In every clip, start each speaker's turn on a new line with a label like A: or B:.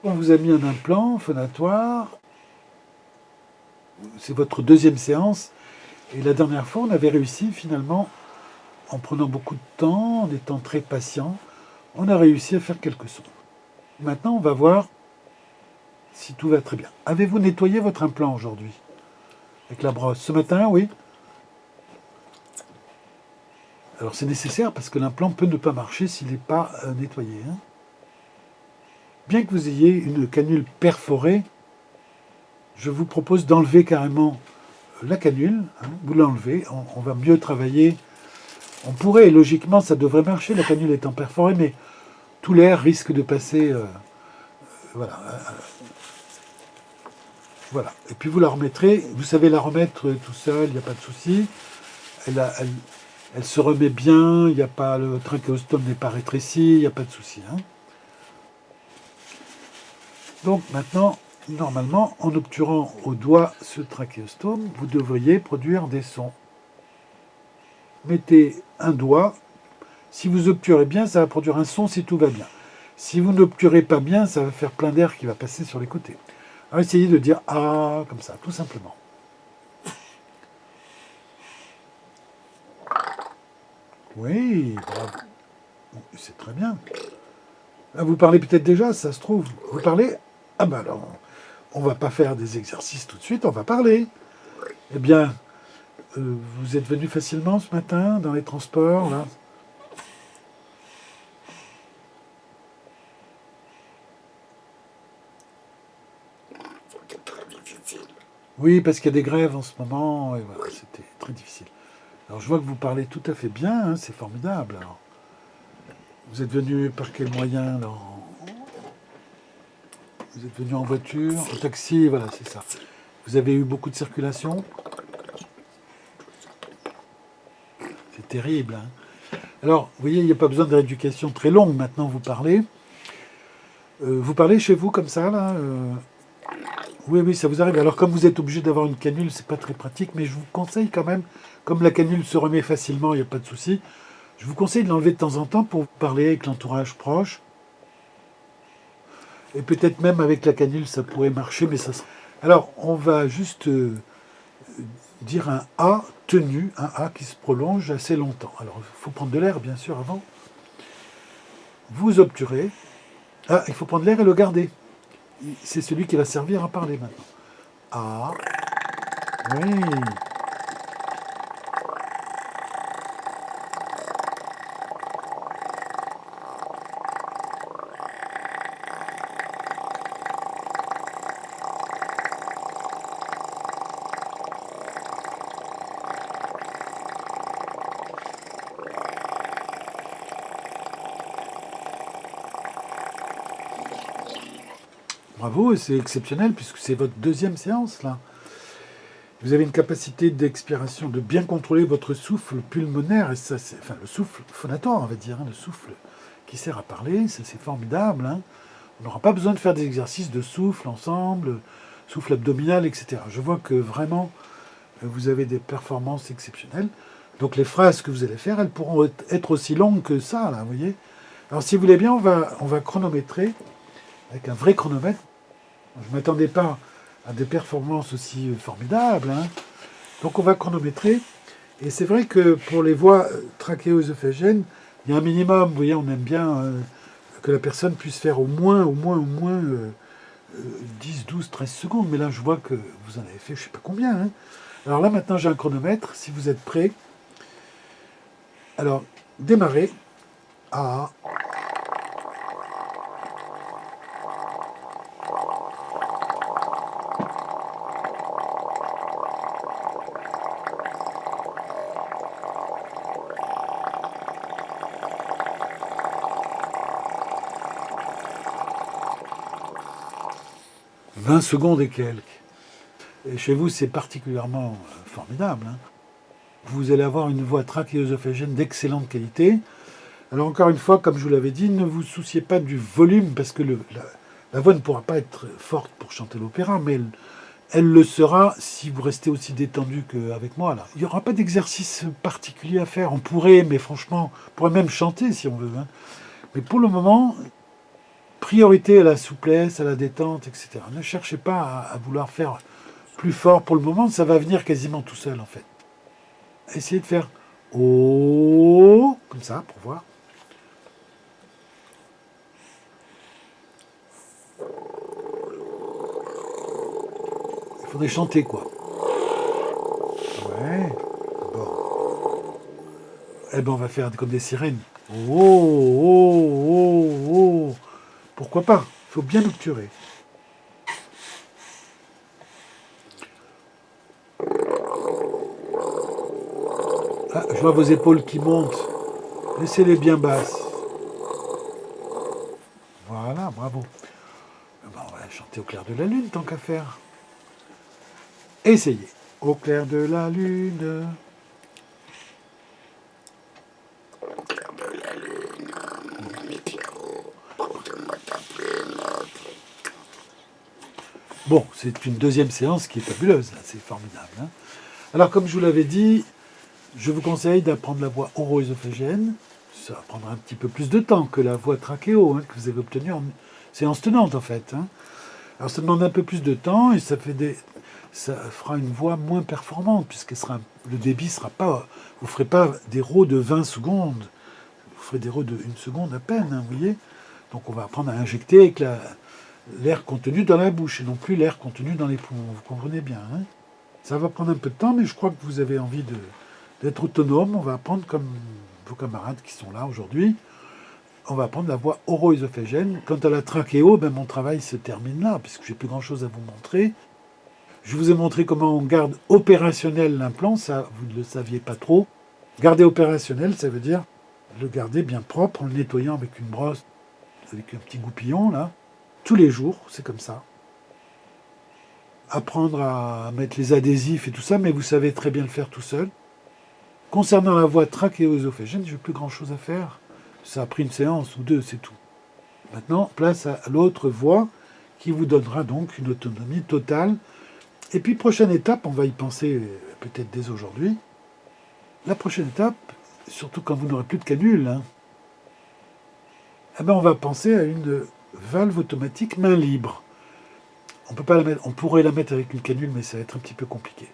A: On vous a mis un implant phonatoire. C'est votre deuxième séance. Et la dernière fois, on avait réussi finalement, en prenant beaucoup de temps, en étant très patient, on a réussi à faire quelques sons. Maintenant, on va voir si tout va très bien. Avez-vous nettoyé votre implant aujourd'hui avec la brosse? Ce matin, oui. Alors c'est nécessaire parce que l'implant peut ne pas marcher s'il n'est pas nettoyé. Bien que vous ayez une canule perforée, je vous propose d'enlever carrément la canule. Vous l'enlevez, on va mieux travailler. On pourrait, logiquement, ça devrait marcher, la canule étant perforée, mais tout l'air risque de passer. Voilà. Voilà. Et puis vous la remettrez. Vous savez la remettre tout seul, il n'y a pas de souci. Elle se remet bien, il n'y a pas, le trachéostome n'est pas rétréci, il n'y a pas de souci. Donc maintenant, normalement, en obturant au doigt ce trachéostome, vous devriez produire des sons. Mettez un doigt. Si vous obturez bien, ça va produire un son si tout va bien. Si vous n'obturez pas bien, ça va faire plein d'air qui va passer sur les côtés. Alors essayez de dire « ah » comme ça, tout simplement. Oui, bravo. C'est très bien. Ah, vous parlez peut-être déjà, ça se trouve. Vous parlez? Ah ben alors, on ne va pas faire des exercices tout de suite, on va parler. Eh bien, vous êtes venu facilement ce matin dans les transports, là?
B: C'était très difficile.
A: Oui, parce qu'il y a des grèves en ce moment, et voilà, c'était très difficile. Alors je vois que vous parlez tout à fait bien, c'est formidable. Alors, vous êtes venu par quel moyen là? Vous êtes venu en voiture, en taxi, voilà, c'est ça. Vous avez eu beaucoup de circulation? C'est terrible. Alors, vous voyez, il n'y a pas besoin de rééducation très longue. Maintenant, vous parlez. Vous parlez chez vous comme ça, là Oui, oui, ça vous arrive. Alors, comme vous êtes obligé d'avoir une canule, c'est pas très pratique, mais je vous conseille quand même, comme la canule se remet facilement, il n'y a pas de souci, je vous conseille de l'enlever de temps en temps pour parler avec l'entourage proche. Et peut-être même avec la canule, ça pourrait marcher, mais ça... Alors, on va juste dire un A tenu, un A qui se prolonge assez longtemps. Alors, il faut prendre de l'air, bien sûr, avant. Vous obturez. Ah, il faut prendre l'air et le garder. C'est celui qui va servir à parler maintenant. A. Oui. 'Bravo, et c'est exceptionnel puisque c'est votre deuxième séance là. Vous avez une capacité d'expiration, de bien contrôler votre souffle pulmonaire, et ça, enfin le souffle phonatoire, on va dire, le souffle qui sert à parler, ça c'est formidable. On n'aura pas besoin de faire des exercices de souffle ensemble, souffle abdominal, etc. Je vois que vraiment, vous avez des performances exceptionnelles. Donc les phrases que vous allez faire, elles pourront être aussi longues que ça, là, vous voyez. Alors si vous voulez bien, on va chronométrer avec un vrai chronomètre. Je ne m'attendais pas à des performances aussi formidables. Donc on va chronométrer. Et c'est vrai que pour les voies trachéo-œsophagènes, il y a un minimum. Vous voyez, on aime bien que la personne puisse faire au moins 10, 12, 13 secondes. Mais là, je vois que vous en avez fait je ne sais pas combien. Alors là, maintenant, j'ai un chronomètre. Si vous êtes prêts. Alors, démarrez. A. 20 secondes et quelques. Et chez vous, c'est particulièrement formidable. Vous allez avoir une voix trachéo-œsophagène d'excellente qualité. Alors encore une fois, comme je vous l'avais dit, ne vous souciez pas du volume, parce que la voix ne pourra pas être forte pour chanter l'opéra, mais elle le sera si vous restez aussi détendu qu'avec moi. Là. Il n'y aura pas d'exercice particulier à faire. On pourrait, mais franchement, on pourrait même chanter si on veut. Mais pour le moment, priorité à la souplesse, à la détente, etc. Ne cherchez pas à vouloir faire plus fort pour le moment, ça va venir quasiment tout seul en fait. Essayez de faire oh, comme ça, pour voir. Il faudrait chanter quoi. Ouais, bon. Eh ben on va faire comme des sirènes. Oh, oh, oh, oh. Pourquoi pas? Il faut bien obturer. Ah, je vois vos épaules qui montent. Laissez-les bien basses. Voilà, bravo. Ben, on va chanter au clair de la lune, tant qu'à faire. Essayez. Au clair de la lune.
B: Au clair de la lune, mon ami Pierrot, montre-moi ta plume.
A: Bon, c'est une deuxième séance qui est fabuleuse, là, c'est formidable. Hein. Alors, comme je vous l'avais dit, je vous conseille d'apprendre la voix oro-œsophagienne. Ça va prendre un petit peu plus de temps que la voix trachéo, hein, que vous avez obtenue en séance tenante, en fait. Hein. Alors, ça demande un peu plus de temps et ça fera une voix moins performante, puisque le débit sera pas... Vous ne ferez pas des rots de 20 secondes, vous ferez des rots de 1 seconde à peine, hein, vous voyez. Donc, on va apprendre à injecter avec l'air contenu dans la bouche et non plus l'air contenu dans les poumons. Vous comprenez bien. Hein, ça va prendre un peu de temps, mais je crois que vous avez envie d'être autonome. On va apprendre comme vos camarades qui sont là aujourd'hui. On va apprendre la voix oro-œsophagienne. Quant à la trachéo, ben mon travail se termine là, puisque j'ai plus grand-chose à vous montrer. Je vous ai montré comment on garde opérationnel l'implant. Ça, vous ne le saviez pas trop. Garder opérationnel, ça veut dire le garder bien propre en le nettoyant avec une brosse, avec un petit goupillon, là. Tous les jours, c'est comme ça. Apprendre à mettre les adhésifs et tout ça, mais vous savez très bien le faire tout seul. Concernant la voie trachéo-œsophagienne, je n'ai plus grand-chose à faire. Ça a pris une séance ou deux, c'est tout. Maintenant, place à l'autre voie qui vous donnera donc une autonomie totale. Et puis, prochaine étape, on va y penser peut-être dès aujourd'hui. La prochaine étape, surtout quand vous n'aurez plus de canule, hein, eh ben on va penser à une valve automatique main libre. On peut pas la mettre, on pourrait la mettre avec une canule, mais ça va être un petit peu compliqué.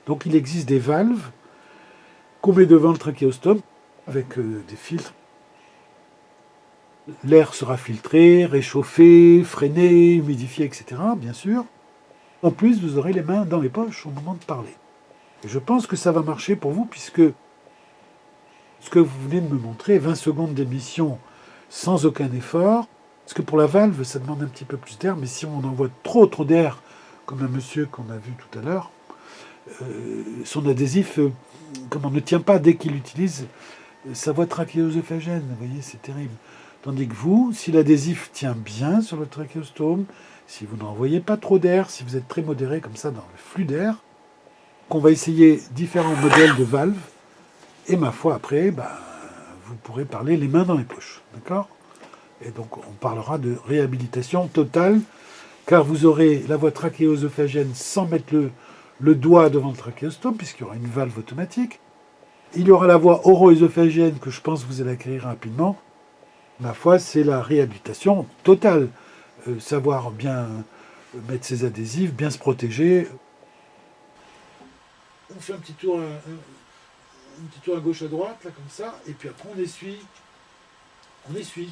A: Donc il existe des valves qu'on met devant le trachéostome avec des filtres. L'air sera filtré, réchauffé, freiné, humidifié, etc. Bien sûr. En plus, vous aurez les mains dans les poches au moment de parler. Et je pense que ça va marcher pour vous, puisque ce que vous venez de me montrer, 20 secondes d'émission sans aucun effort, parce que pour la valve, ça demande un petit peu plus d'air, mais si on envoie trop d'air, comme un monsieur qu'on a vu tout à l'heure, son adhésif ne tient pas dès qu'il utilise sa voie trachéo-œsophagienne. Vous voyez, c'est terrible. Tandis que vous, si l'adhésif tient bien sur le trachéostome, si vous n'envoyez pas trop d'air, si vous êtes très modéré comme ça dans le flux d'air, qu'on va essayer différents modèles de valves, et ma foi, après, vous pourrez parler les mains dans les poches. D'accord ? Et donc, on parlera de réhabilitation totale, car vous aurez la voie trachéo-œsophagienne sans mettre le doigt devant le trachéostome, puisqu'il y aura une valve automatique. Il y aura la voie oro-œsophagienne, que je pense que vous allez acquérir rapidement. Ma foi, c'est la réhabilitation totale. Savoir bien mettre ses adhésifs, bien se protéger. On fait un petit tour à gauche, à droite, là, comme ça, et puis après on essuie. On essuie.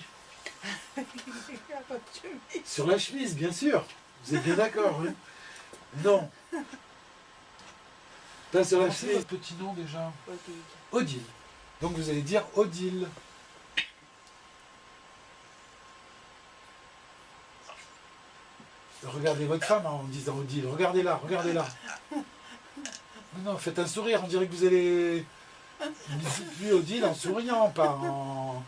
A: Sur la chemise, bien sûr. Vous êtes bien d'accord, hein? Non. Là, sur la chemise, petit nom déjà. Odile. Donc vous allez dire Odile. Regardez votre femme en disant Odile. Regardez-la, regardez-la. Non, faites un sourire, on dirait que vous allez... Plus Odile en souriant, pas en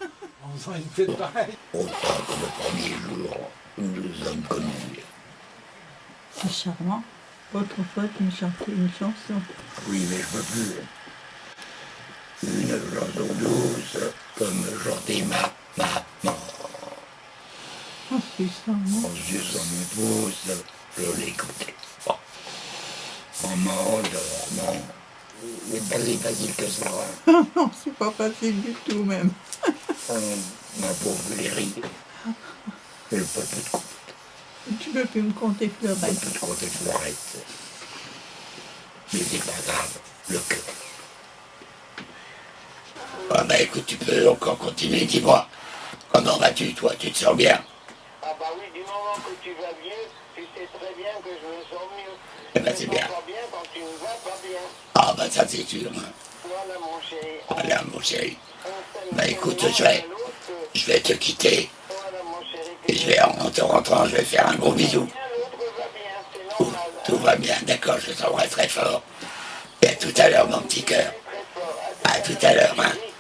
A: faisant une tête pareille.
B: Autant que le premier jour où nous nous sommes connus.
C: C'est charmant. Autrefois, tu me chantais une chanson.
B: Oui, mais je peux plus. Une chanson douce, comme chantait ma maman.
C: Oh, c'est charmant.
B: Mon Dieu, sur mon pouce, je l'écoutais. Oh. Maman, non. C'est pas si facile que ça.
C: Ah non, c'est pas facile du tout même.
B: Ma pauvre Valérie. Je peux plus te compter.
C: Tu peux plus me compter
B: Je peux
C: Fleurette.
B: plus te compter Fleurette. Mais c'est pas grave, le cœur. Ah bah écoute, tu peux encore continuer, dis-moi. Comment vas-tu, toi? Tu te sens bien?
D: Ah bah oui, du moment que tu vas mieux, tu sais très bien que je me sens mieux.
B: Eh ben,
D: Je
B: c'est
D: me
B: bien.
D: sens pas bien quand tu ne vas pas bien.
B: Ah bah ça c'est sûr. Hein.
D: Voilà mon chéri.
B: Voilà mon chéri.
D: On s'aime
B: Bah écoute,
D: tellement
B: je
D: l'un
B: vais,
D: à l'autre que-
B: je vais te quitter.
D: Voilà mon chéri.
B: Et je vais, en te rentrant, je vais faire un gros bisou.
D: Bien, l'autre va bien, c'est
B: Tout,
D: normal.
B: tout va bien, d'accord, je t'embrasse très fort. Et à tout à l'heure, mon petit cœur.
D: Très fort.
B: À tout à l'heure, hein.
D: chéri.